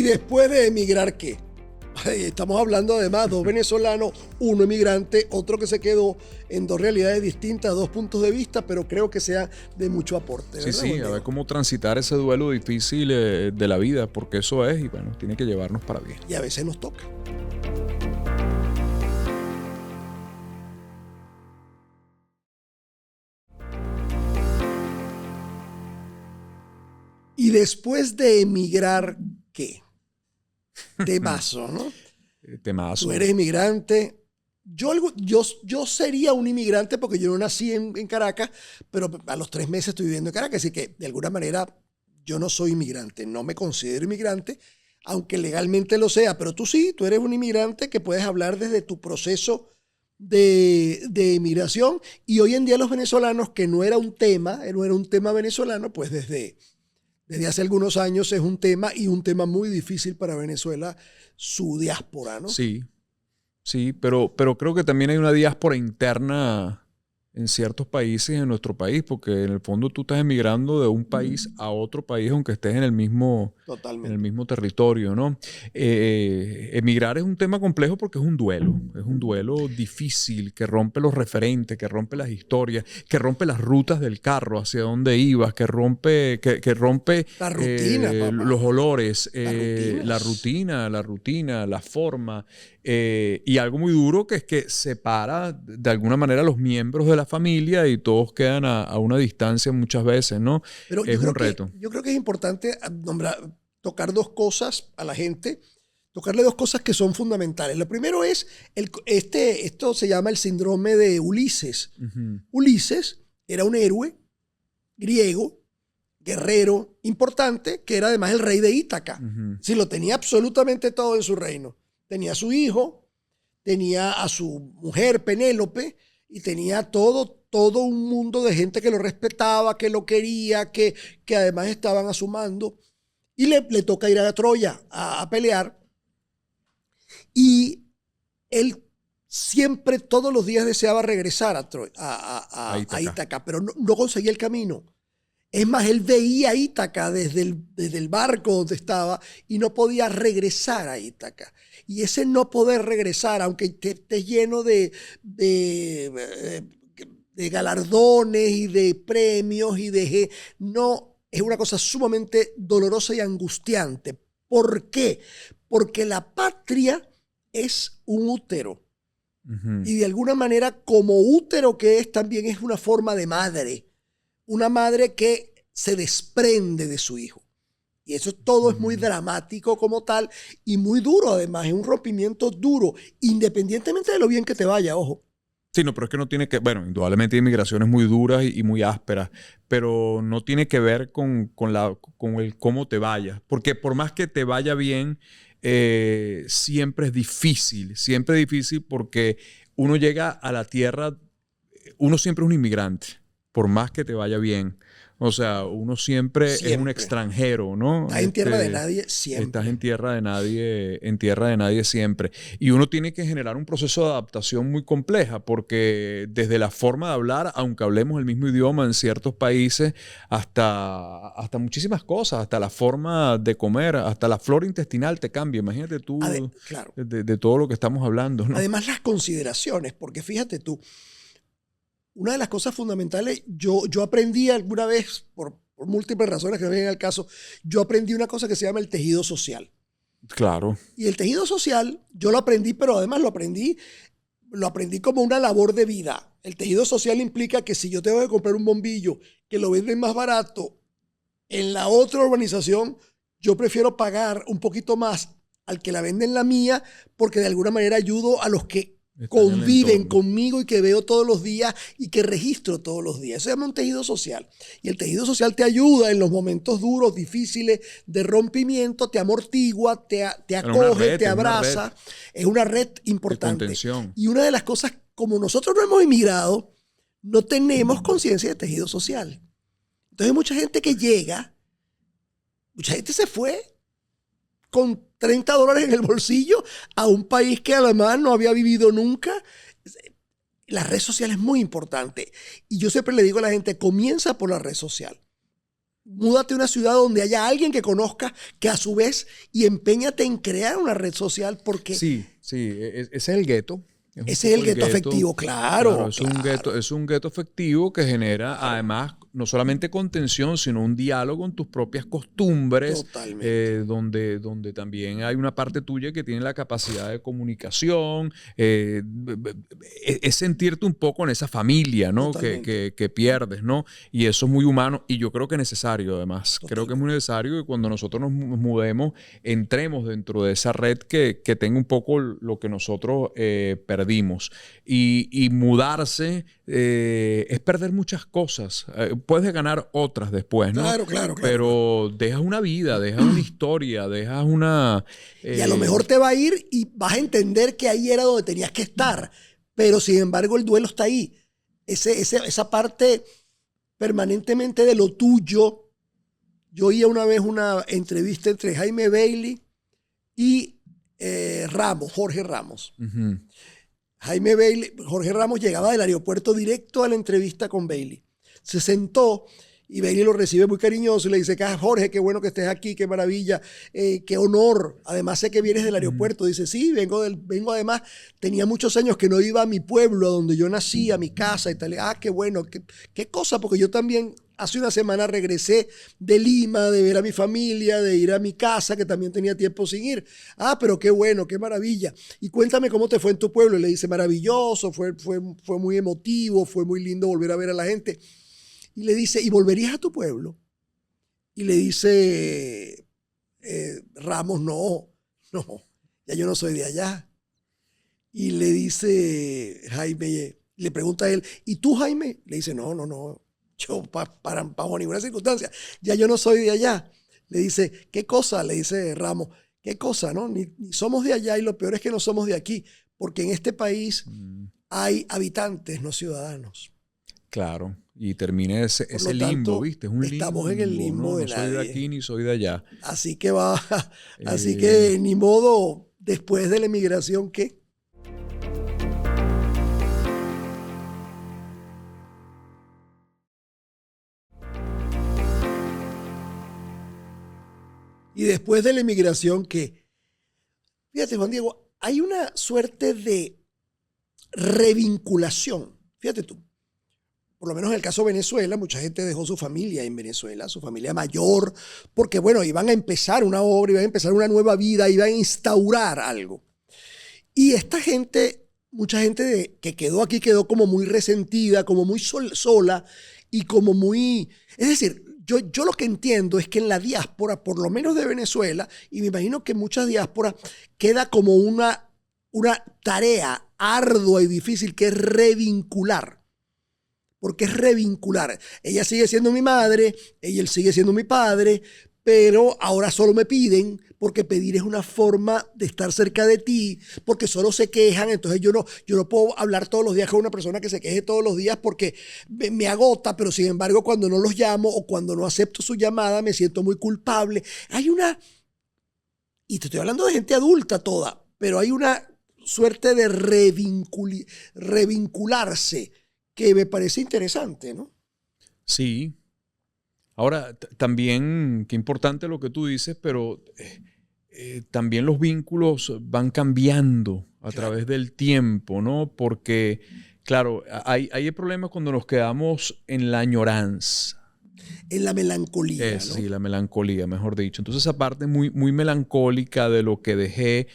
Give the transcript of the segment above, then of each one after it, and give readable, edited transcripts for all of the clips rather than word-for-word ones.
después de emigrar, ¿qué? Estamos hablando además de dos venezolanos, uno emigrante, otro que se quedó en dos realidades distintas, dos puntos de vista, pero creo que sea de mucho aporte. Sí, sí, a ver cómo transitar ese duelo difícil de la vida, porque eso es, y bueno, tiene que llevarnos para bien. Y a veces nos toca. Y después de emigrar, ¿qué? Temazo, ¿no? Temazo. Tú eres inmigrante. Yo sería un inmigrante porque yo no nací en Caracas, pero a los 3 meses estoy viviendo en Caracas, así que de alguna manera yo no soy inmigrante, no me considero inmigrante, aunque legalmente lo sea, pero tú sí, tú eres un inmigrante que puedes hablar desde tu proceso de inmigración, y hoy en día los venezolanos, que no era un tema venezolano, pues desde hace algunos años es un tema, y un tema muy difícil para Venezuela, su diáspora, ¿no? Sí, sí, pero creo que también hay una diáspora interna en ciertos países en nuestro país, porque en el fondo tú estás emigrando de un país a otro país, aunque estés en el mismo territorio, ¿no? Emigrar es un tema complejo porque es un duelo difícil, que rompe los referentes, que rompe las historias, que rompe las rutas del carro, hacia dónde ibas, que rompe la rutina, los olores, la rutina, la forma. Y algo muy duro que es que separa de alguna manera a los miembros de la familia y todos quedan a una distancia muchas veces, ¿no? Pero es un reto. Yo creo que es importante tocar dos cosas a la gente, tocarle dos cosas que son fundamentales. Lo primero es, esto se llama el síndrome de Ulises. Ulises era un héroe griego, guerrero, importante, que era además el rey de Ítaca. Sí, lo tenía absolutamente todo en su reino. Tenía a su hijo, tenía a su mujer Penélope, y tenía todo un mundo de gente que lo respetaba, que lo quería, que además estaban a su mando. Y le toca ir a Troya a pelear. Y él siempre, todos los días, deseaba regresar a Ítaca, pero no conseguía el camino. Es más, él veía Ítaca desde el barco donde estaba y no podía regresar a Ítaca. Y ese no poder regresar, aunque esté lleno de galardones y de premios no, es una cosa sumamente dolorosa y angustiante. ¿Por qué? Porque la patria es un útero. Y de alguna manera, como útero que es, también es una forma de madre. Una madre que se desprende de su hijo. Y eso todo es muy dramático como tal y muy duro además. Es un rompimiento duro, independientemente de lo bien que te vaya, ojo. Sí, no, pero es que no tiene que... Bueno, indudablemente hay inmigraciones muy duras y muy ásperas, pero no tiene que ver con el cómo te vaya. Porque por más que te vaya bien, siempre es difícil porque uno llega a la tierra, uno siempre es un inmigrante, por más que te vaya bien. O sea, uno siempre es un extranjero, ¿no? Estás en tierra de nadie siempre. Estás en tierra de nadie siempre. Y uno tiene que generar un proceso de adaptación muy compleja, porque desde la forma de hablar, aunque hablemos el mismo idioma en ciertos países, hasta muchísimas cosas, hasta la forma de comer, hasta la flora intestinal te cambia. Imagínate tú claro. de todo lo que estamos hablando, ¿no? Además, las consideraciones, porque fíjate tú, una de las cosas fundamentales, yo aprendí alguna vez, por múltiples razones que no vienen al caso, yo aprendí una cosa que se llama el tejido social. Claro. Y el tejido social, yo lo aprendí, pero además lo aprendí como una labor de vida. El tejido social implica que si yo tengo que comprar un bombillo que lo venden más barato en la otra urbanización, yo prefiero pagar un poquito más al que la vende en la mía, porque de alguna manera ayudo a los que conviven conmigo y que veo todos los días y que registro todos los días. Eso se llama un tejido social. Y el tejido social te ayuda en los momentos duros, difíciles, de rompimiento, te amortigua, te acoge, te abraza. Es una red importante. Y una de las cosas, como nosotros no hemos emigrado, no tenemos conciencia de tejido social. Entonces hay mucha gente que llega, mucha gente se fue con $30 en el bolsillo a un país que además no había vivido nunca. La red social es muy importante. Y yo siempre le digo a la gente, comienza por la red social. múdate a una ciudad donde haya alguien que conozca, que a su vez, y empeñate en crear una red social porque... Sí, ese es el gueto. Ese es el gueto afectivo, claro. Es un gueto afectivo que genera además no solamente contención, sino un diálogo con tus propias costumbres, donde también hay una parte tuya que tiene la capacidad de comunicación, es sentirte un poco en esa familia, ¿no? que pierdes, ¿no? Y eso es muy humano y yo creo que es necesario además. Creo que es muy necesario que cuando nosotros nos mudemos, entremos dentro de esa red que tenga un poco lo que nosotros perdimos. Y mudarse es perder muchas cosas. Puedes ganar otras después, ¿no? Claro. Pero dejas una vida, dejas una historia, dejas una... Y a lo mejor te va a ir y vas a entender que ahí era donde tenías que estar. Pero sin embargo el duelo está ahí. Esa parte permanentemente de lo tuyo. Yo oía una vez una entrevista entre Jaime Bailey y Jorge Ramos. Uh-huh. Jorge Ramos llegaba del aeropuerto directo a la entrevista con Bailey. Se sentó y Bailey lo recibe muy cariñoso y le dice, Jorge, qué bueno que estés aquí, qué maravilla, qué honor. Además sé que vienes del aeropuerto. Dice, sí, vengo además, tenía muchos años que no iba a mi pueblo, a donde yo nací, a mi casa y tal. Qué bueno, qué cosa, porque yo también hace una semana regresé de Lima, de ver a mi familia, de ir a mi casa, que también tenía tiempo sin ir. Pero qué bueno, qué maravilla. Y cuéntame cómo te fue en tu pueblo. Y le dice, maravilloso, fue muy emotivo, fue muy lindo volver a ver a la gente. Y le dice, ¿y volverías a tu pueblo? Y le dice Ramos, no, ya yo no soy de allá. Y le dice Jaime, le pregunta a él, ¿y tú, Jaime? Le dice, no, yo bajo ninguna circunstancia, ya yo no soy de allá. Le dice, ¿qué cosa? Le dice Ramos, ¿qué cosa? ¿No? Ni somos de allá y lo peor es que no somos de aquí, porque en este país hay habitantes, no ciudadanos. Claro, y termina ese tanto, limbo, ¿viste? Es un estamos limbo, en el limbo, ¿no? de No soy de aquí ni soy de allá. Así que ni modo, después de la emigración, ¿qué? Y después de la emigración, ¿qué? Fíjate, Juan Diego, hay una suerte de revinculación. Fíjate tú. Por lo menos en el caso de Venezuela, mucha gente dejó su familia en Venezuela, su familia mayor, porque bueno, iban a empezar una obra, iban a empezar una nueva vida, iban a instaurar algo. Y esta gente, mucha gente que quedó aquí, quedó como muy resentida, como muy sola y como muy... Es decir, yo lo que entiendo es que en la diáspora, por lo menos de Venezuela, y me imagino que en muchas diásporas, queda como una tarea ardua y difícil que es revincular. Porque es revincular. Ella sigue siendo mi madre, él sigue siendo mi padre, pero ahora solo me piden, porque pedir es una forma de estar cerca de ti, porque solo se quejan, entonces yo no puedo hablar todos los días con una persona que se queje todos los días porque me agota, pero sin embargo cuando no los llamo o cuando no acepto su llamada me siento muy culpable. Y te estoy hablando de gente adulta toda, pero hay una suerte de revincularse que me parece interesante, ¿no? Sí. Ahora, también, qué importante lo que tú dices, pero también los vínculos van cambiando a través del tiempo, ¿no? Porque, claro, hay problemas cuando nos quedamos en la añoranza. En la melancolía, ¿no? Sí, la melancolía, mejor dicho. Entonces, esa parte muy, muy melancólica de lo que dejé.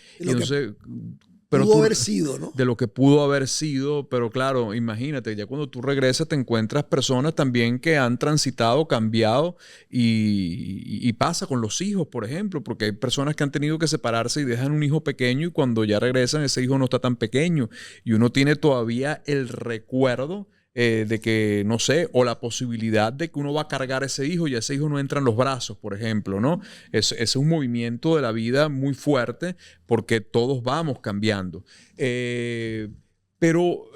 Pudo haber sido, ¿no? De lo que pudo haber sido, pero claro, imagínate, ya cuando tú regresas te encuentras personas también que han transitado, cambiado y pasa con los hijos, por ejemplo, porque hay personas que han tenido que separarse y dejan un hijo pequeño y cuando ya regresan ese hijo no está tan pequeño y uno tiene todavía el recuerdo de que, no sé, o la posibilidad de que uno va a cargar a ese hijo y ese hijo no entra en los brazos, por ejemplo, ¿no? Es un movimiento de la vida muy fuerte porque todos vamos cambiando. Pero,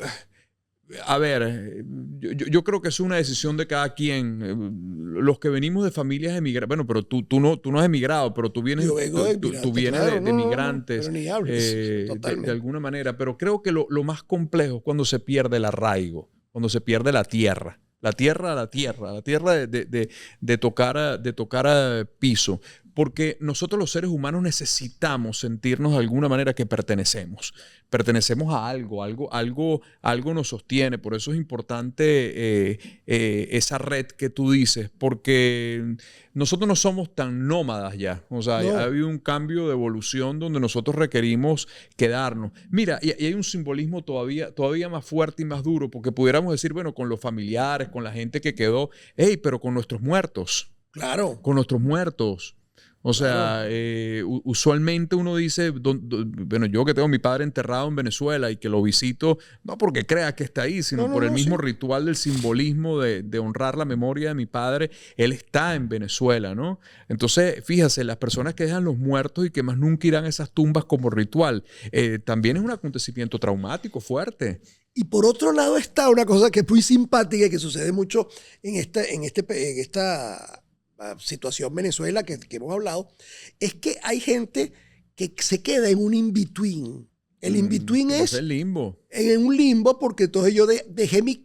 a ver, yo creo que es una decisión de cada quien. Los que venimos de familias emigradas, bueno, pero tú no has emigrado, pero tú vienes, tú vienes claro, de migrantes, pero ni hables, de alguna manera. Pero creo que lo más complejo es cuando se pierde el arraigo, cuando se pierde la tierra. La tierra de tocar a piso. Porque nosotros los seres humanos necesitamos sentirnos de alguna manera que pertenecemos. Pertenecemos a algo nos sostiene. Por eso es importante esa red que tú dices, porque nosotros no somos tan nómadas ya. O sea, No. ha habido un cambio de evolución donde nosotros requerimos quedarnos. Mira, y hay un simbolismo todavía más fuerte y más duro, porque pudiéramos decir, bueno, con los familiares, con la gente que quedó, hey, pero con nuestros muertos. Claro. Con nuestros muertos. O sea, usualmente uno dice, bueno, yo que tengo a mi padre enterrado en Venezuela y que lo visito, no porque crea que está ahí, sino por el mismo ritual del simbolismo de honrar la memoria de mi padre, él está en Venezuela, ¿no? Entonces, fíjate, las personas que dejan los muertos y que más nunca irán a esas tumbas como ritual, también es un acontecimiento traumático fuerte. Y por otro lado está una cosa que es muy simpática y que sucede mucho en esta situación Venezuela que hemos hablado, es que hay gente que se queda en un in-between. El in-between es el limbo. En un limbo, porque entonces yo dejé mi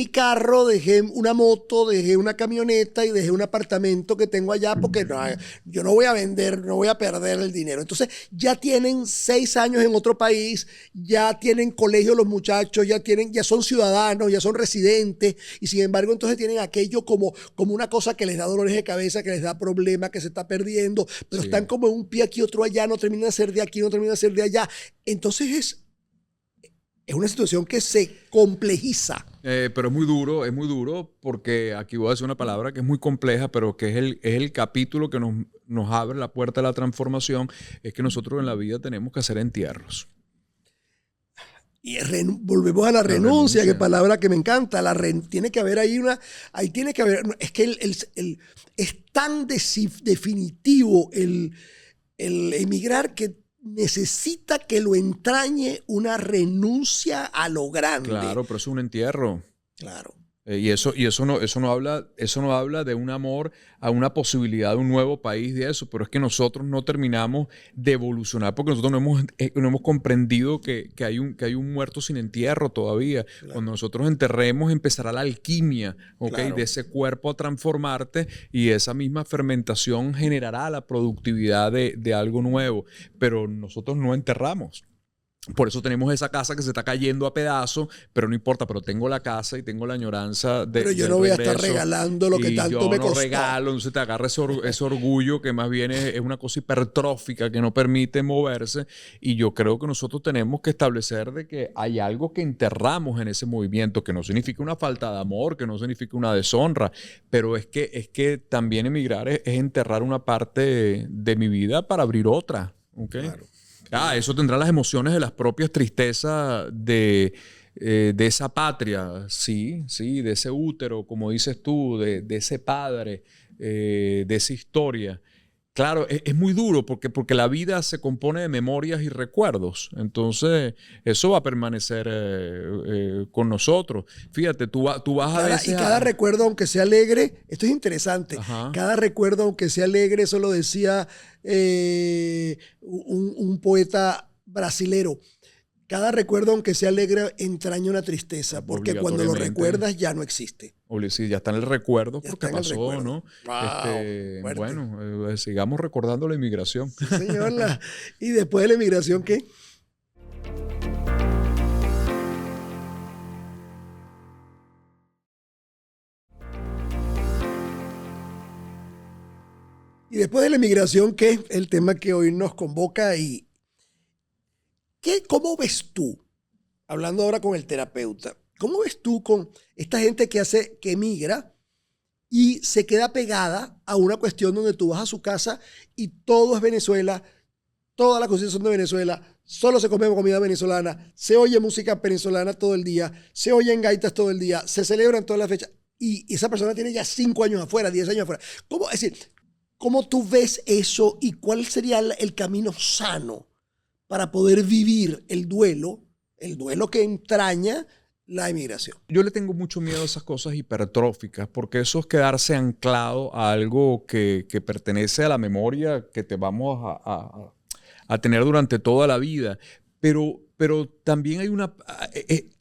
carro, dejé una moto, dejé una camioneta y dejé un apartamento que tengo allá porque no, yo no voy a vender, no voy a perder el dinero. Entonces ya tienen 6 años en otro país, ya tienen colegio los muchachos, ya son ciudadanos, ya son residentes y sin embargo entonces tienen aquello como una cosa que les da dolores de cabeza, que les da problemas, que se está perdiendo, pero están como en un pie aquí, otro allá, no terminan de ser de aquí, no terminan de ser de allá. Entonces es una situación que se complejiza. Pero es muy duro porque aquí voy a decir una palabra que es muy compleja, pero que es el capítulo que nos abre la puerta a la transformación, es que nosotros en la vida tenemos que hacer entierros. Y volvemos a la renuncia, que palabra que me encanta. Tiene que haber es que es tan definitivo el emigrar que necesita que lo entrañe una renuncia a lo grande. Claro, pero eso es un entierro. Claro. Y eso no habla de un amor a una posibilidad de un nuevo país, de eso, pero es que nosotros no terminamos de evolucionar porque nosotros no hemos comprendido que hay un muerto sin entierro todavía. Claro. Cuando nosotros enterremos empezará la alquimia, ¿okay? Claro. De ese cuerpo a transformarte y esa misma fermentación generará la productividad de algo nuevo, pero nosotros no enterramos. Por eso tenemos esa casa que se está cayendo a pedazos, pero no importa, pero tengo la casa y tengo la añoranza Pero yo no voy a estar regalando lo que tanto me costó. Yo no regalo, entonces te agarra ese orgullo que más bien es una cosa hipertrófica que no permite moverse. Y yo creo que nosotros tenemos que establecer de que hay algo que enterramos en ese movimiento, que no significa una falta de amor, que no significa una deshonra, pero es que también emigrar es enterrar una parte de mi vida para abrir otra. ¿Okay? Claro. Eso tendrá las emociones de las propias tristezas de esa patria, sí, de ese útero, como dices tú, de ese padre, de esa historia. Claro, es muy duro porque la vida se compone de memorias y recuerdos. Entonces, eso va a permanecer con nosotros. Fíjate, tú vas a veces... Y cada recuerdo, aunque sea alegre, esto es interesante. Ajá. Cada recuerdo, aunque sea alegre, eso lo decía un poeta brasilero. Cada recuerdo, aunque sea alegre, entraña una tristeza, porque cuando lo recuerdas ya no existe. Sí, ya está en el recuerdo porque pasó, recuerdo. ¿no? Wow, bueno, sigamos recordando la inmigración. Sí, señor. ¿Y después de la inmigración qué? Y después de la inmigración, ¿qué? El tema que hoy nos convoca y ¿cómo ves tú? Hablando ahora con el terapeuta, ¿cómo ves tú con esta gente que emigra y se queda pegada a una cuestión donde tú vas a su casa y todo es Venezuela, toda la cocinas son de Venezuela, solo se come comida venezolana, se oye música venezolana todo el día, se oyen gaitas todo el día, se celebran todas las fechas y esa persona tiene ya 5 años afuera, 10 años afuera? ¿Cómo tú ves eso y cuál sería el camino sano para poder vivir el duelo que entraña la emigración? Yo le tengo mucho miedo a esas cosas hipertróficas, porque eso es quedarse anclado a algo que pertenece a la memoria que te vamos a tener durante toda la vida. Pero también hay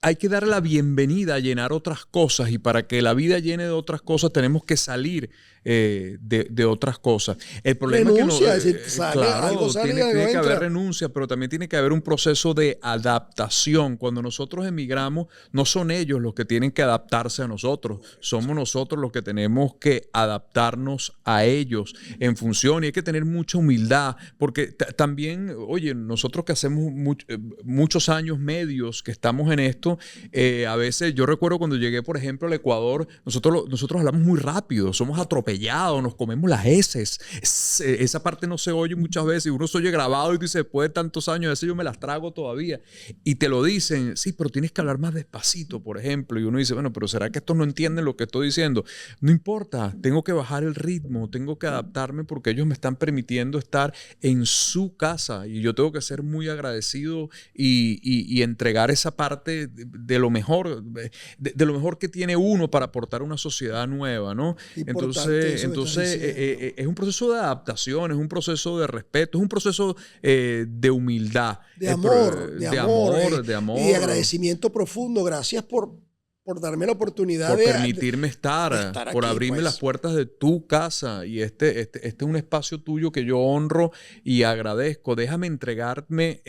hay que dar la bienvenida a llenar otras cosas, y para que la vida llene de otras cosas tenemos que salir de otras cosas. El problema renuncia, es que es decir, sale, claro, algo sale y tiene algo que haber entra. renuncia, pero también tiene que haber un proceso de adaptación. Cuando nosotros emigramos, no son ellos los que tienen que adaptarse a nosotros, somos nosotros los que tenemos que adaptarnos a ellos en función, y hay que tener mucha humildad, porque también, oye, nosotros que hacemos muchos años medios que estamos en esto, a veces yo recuerdo cuando llegué, por ejemplo, al Ecuador, nosotros hablamos muy rápido, somos atropellados, nos comemos las heces. Esa parte no se oye muchas veces, y uno se oye grabado y dice, después de tantos años, a veces yo me las trago todavía. Y te lo dicen, sí, pero tienes que hablar más despacito, por ejemplo. Y uno dice, bueno, pero ¿será que estos no entienden lo que estoy diciendo? No importa, tengo que bajar el ritmo, tengo que adaptarme, porque ellos me están permitiendo estar en su casa, y yo tengo que ser muy agradecido y entregar esa parte de lo mejor, de lo mejor que tiene uno para aportar a una sociedad nueva, ¿no? Importante Entonces es un proceso de adaptación, es un proceso de respeto, es un proceso de humildad, de amor, de amor, de amor. Y de agradecimiento profundo. Gracias por darme la oportunidad por de permitirme estar por aquí, abrirme pues. las puertas de tu casa. Y este es un espacio tuyo que yo honro y agradezco. Déjame entregarme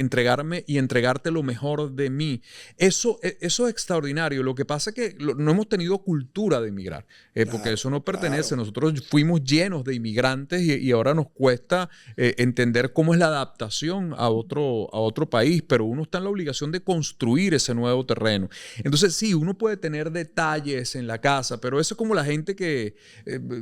y entregarte lo mejor de mí. Eso es extraordinario. Lo que pasa es que no hemos tenido cultura de inmigrar, porque eso no pertenece. Claro. Nosotros fuimos llenos de inmigrantes, y ahora nos cuesta entender cómo es la adaptación a otro país, pero uno está en la obligación de construir ese nuevo terreno. Entonces, sí, uno puede tener detalles en la casa, pero eso es como la gente que,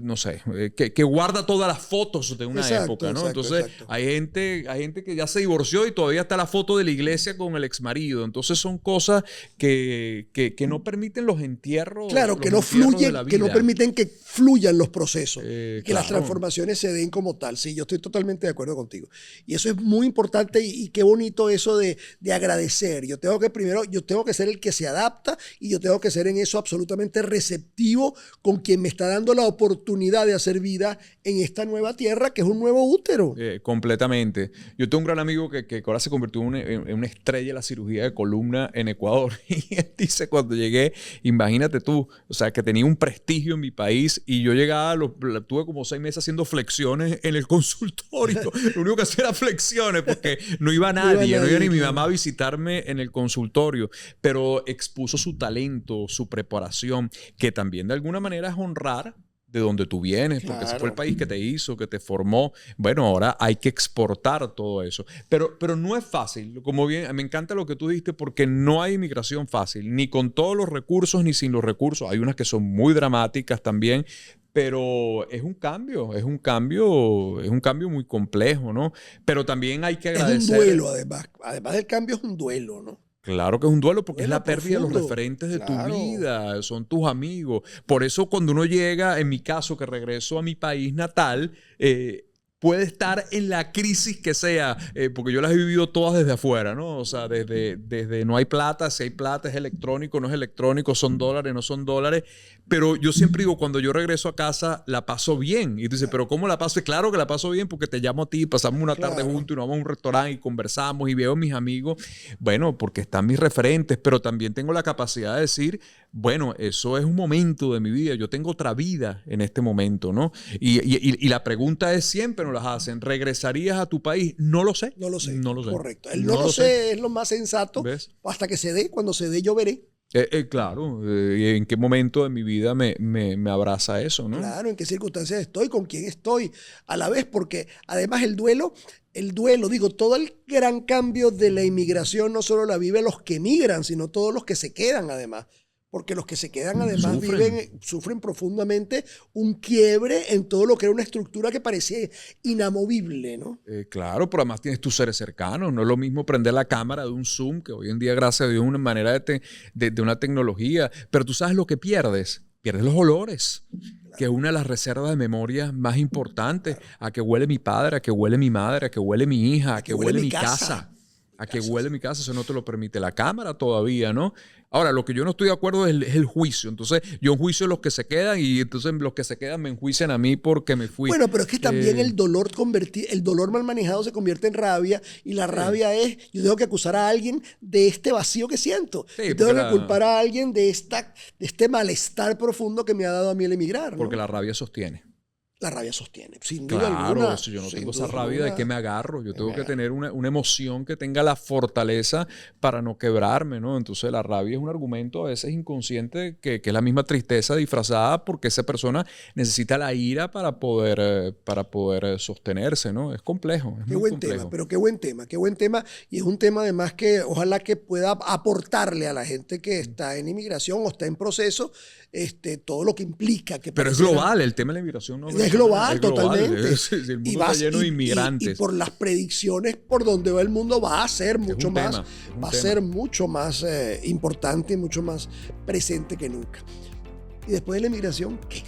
no sé, que guarda todas las fotos de una época, ¿no? Entonces, hay gente que ya se divorció y todavía está la foto de la iglesia con el exmarido. Entonces, son cosas que no permiten los entierros. Claro, los que no entierros fluyen, de la que no vida. permiten que fluyan los procesos, que las Claro. transformaciones se den como tal. Sí, yo estoy totalmente de acuerdo contigo. Y eso es muy importante, y qué bonito eso de agradecer. Yo tengo que ser el que se adapta, y yo tengo que ser en eso absolutamente receptivo con quien me está dando la oportunidad de hacer vida en esta nueva tierra, que es un nuevo útero. Completamente. Yo tengo un gran amigo que ahora se convirtió en una estrella de la cirugía de columna en Ecuador. Y él dice, cuando llegué, imagínate tú, o sea, que tenía un prestigio en mi país, y yo llegaba, tuve como 6 meses haciendo flexiones en el consultorio. Lo único que hacía era flexiones, porque no iba nadie, no iba ni mi mamá a visitarme en el consultorio, pero expuso su talento, su preparación, que también de alguna manera es honrar de donde tú vienes, porque ese fue el país que te hizo, que te formó. Bueno, ahora hay que exportar todo eso. Pero no es fácil. Como bien, me encanta lo que tú dijiste, porque no hay inmigración fácil, ni con todos los recursos, ni sin los recursos. Hay unas que son muy dramáticas también, pero es un cambio muy complejo, ¿no? Pero también hay que agradecer. Es un duelo, además. Además del cambio, es un duelo, ¿no? Claro que es un duelo, porque es la pérdida profundo. de los referentes de Claro. tu vida, son tus amigos. Por eso cuando uno llega, en mi caso, que regreso a mi país natal, puede estar en la crisis que sea, porque yo las he vivido todas desde afuera, ¿no? O sea, desde no hay plata, si hay plata, es electrónico, no es electrónico, son dólares, no son dólares. Pero yo siempre digo, cuando yo regreso a casa, la paso bien. Y tú dices, ¿pero cómo la paso? Claro que la paso bien, porque te llamo a ti, pasamos una tarde juntos y nos vamos a un restaurante y conversamos y veo a mis amigos. Bueno, porque están mis referentes, pero también tengo la capacidad de decir, bueno, eso es un momento de mi vida, yo tengo otra vida en este momento, ¿no? Y la pregunta es siempre, nos las hacen, ¿regresarías a tu país? No lo sé. No lo sé. No lo sé. Correcto. El no lo sé es lo más sensato. ¿Ves? Hasta que se dé. Cuando se dé, yo veré. Claro, y en qué momento de mi vida me abraza eso, ¿no? Claro, en qué circunstancias estoy, con quién estoy, a la vez, porque además el duelo, digo, todo el gran cambio de la inmigración no solo la viven los que emigran, sino todos los que se quedan además. Porque los que se quedan además sufren profundamente un quiebre en todo lo que era una estructura que parecía inamovible, ¿no? Claro, pero además tienes tus seres cercanos. No es lo mismo prender la cámara de un Zoom, que hoy en día, gracias a Dios, es una manera de una tecnología. Pero tú sabes lo que pierdes. Pierdes los olores, que es una de las reservas de memoria más importantes. A que huele mi padre, a que huele mi madre, a que huele mi hija, a que huele mi casa. a que huele mi casa, eso no te lo permite la cámara todavía, ¿no? Ahora, lo que yo no estoy de acuerdo es el juicio. Entonces, yo enjuicio a los que se quedan y entonces los que se quedan me enjuician a mí porque me fui. Bueno, pero es que también el dolor mal manejado se convierte en rabia y la rabia es, yo tengo que acusar a alguien de este vacío que siento. Sí, y tengo que culpar a alguien de este malestar profundo que me ha dado a mí el emigrar, ¿no? Porque la rabia sostiene. La rabia sostiene, sin duda alguna. Claro, si yo no tengo esa rabia, ¿de qué me agarro? Yo tengo que tener una emoción que tenga la fortaleza para no quebrarme, ¿no? Entonces la rabia es un argumento a veces inconsciente que es la misma tristeza disfrazada porque esa persona necesita la ira para poder sostenerse, ¿no? Es complejo, es Qué muy buen complejo. tema, pero qué buen tema. Y es un tema además que ojalá que pueda aportarle a la gente que está en inmigración o está en proceso, todo lo que implica. Pero es global, el tema de la inmigración no es global, totalmente. El mundo está lleno de inmigrantes. Y por las predicciones por donde va el mundo va a ser mucho más, ser mucho más importante y mucho más presente que nunca. Y después de la inmigración, ¿qué?